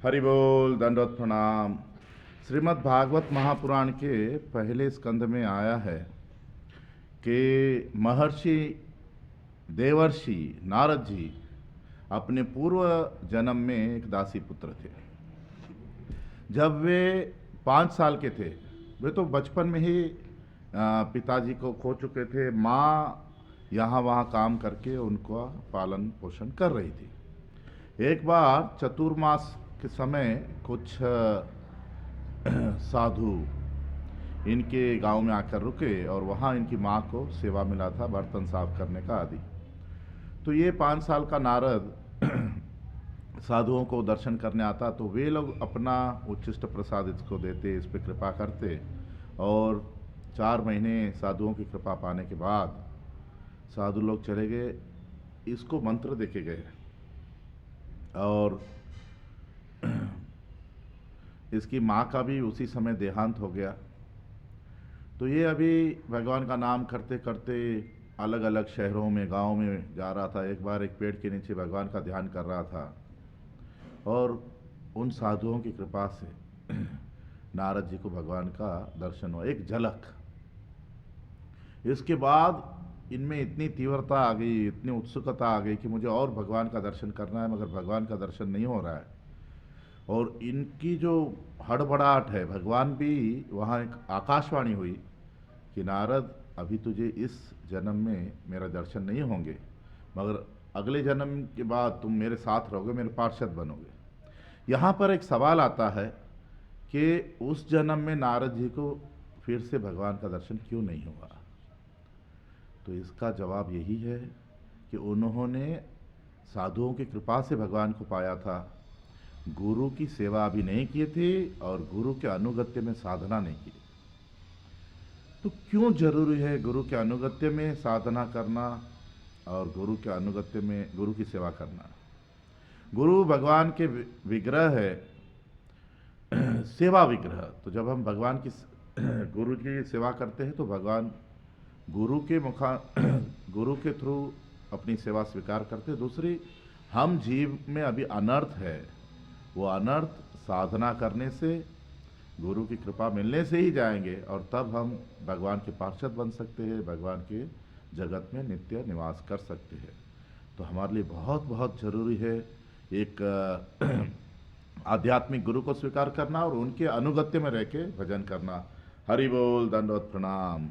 हरि बोल, दंडवत प्रणाम। श्रीमद् भागवत महापुराण के पहले स्कंद में आया है कि महर्षि देवर्षि नारद जी अपने पूर्व जन्म में एक दासी पुत्र थे। जब वे 5 साल के थे, वे तो बचपन में ही पिताजी को खो चुके थे। माँ यहाँ वहाँ काम करके उनका पालन पोषण कर रही थी। एक बार चतुर्मास के समय कुछ साधु इनके गांव में आकर रुके और वहाँ इनकी माँ को सेवा मिला था, बर्तन साफ करने का आदि। तो ये 5 साल का नारद साधुओं को दर्शन करने आता, तो वे लोग अपना उच्छिष्ट प्रसाद इसको देते, इस पर कृपा करते। और 4 महीने साधुओं की कृपा पाने के बाद साधु लोग चले गए, इसको मंत्र देके गए और इसकी माँ का भी उसी समय देहांत हो गया। तो ये अभी भगवान का नाम करते करते अलग अलग शहरों में, गांव में जा रहा था। एक बार एक पेड़ के नीचे भगवान का ध्यान कर रहा था और उन साधुओं की कृपा से नारद जी को भगवान का दर्शन हुआ, एक झलक। इसके बाद इनमें इतनी तीव्रता आ गई, इतनी उत्सुकता आ गई कि मुझे और भगवान का दर्शन करना है, मगर भगवान का दर्शन नहीं हो रहा है। और इनकी जो हड़बड़ाहट है, भगवान भी वहाँ एक आकाशवाणी हुई कि नारद, अभी तुझे इस जन्म में मेरा दर्शन नहीं होंगे, मगर अगले जन्म के बाद तुम मेरे साथ रहोगे, मेरे पार्षद बनोगे। यहाँ पर एक सवाल आता है कि उस जन्म में नारद जी को फिर से भगवान का दर्शन क्यों नहीं हुआ। तो इसका जवाब यही है कि उन्होंने साधुओं की कृपा से भगवान को पाया था, गुरु की सेवा अभी नहीं की थी और गुरु के अनुगत्य में साधना नहीं की। तो क्यों जरूरी है गुरु के अनुगत्य में साधना करना और गुरु के अनुगत्य में गुरु की सेवा करना। गुरु भगवान के विग्रह है, सेवा विग्रह। तो जब हम भगवान की गुरु की सेवा करते हैं तो भगवान गुरु के थ्रू अपनी सेवा स्वीकार करते। दूसरी, हम जीव में अभी अनर्थ है, वो अनर्थ साधना करने से, गुरु की कृपा मिलने से ही जाएंगे और तब हम भगवान के पार्षद बन सकते हैं, भगवान के जगत में नित्य निवास कर सकते हैं। तो हमारे लिए बहुत बहुत जरूरी है एक आध्यात्मिक गुरु को स्वीकार करना और उनके अनुगत्य में रह के भजन करना। हरि बोल, दंडवत प्रणाम।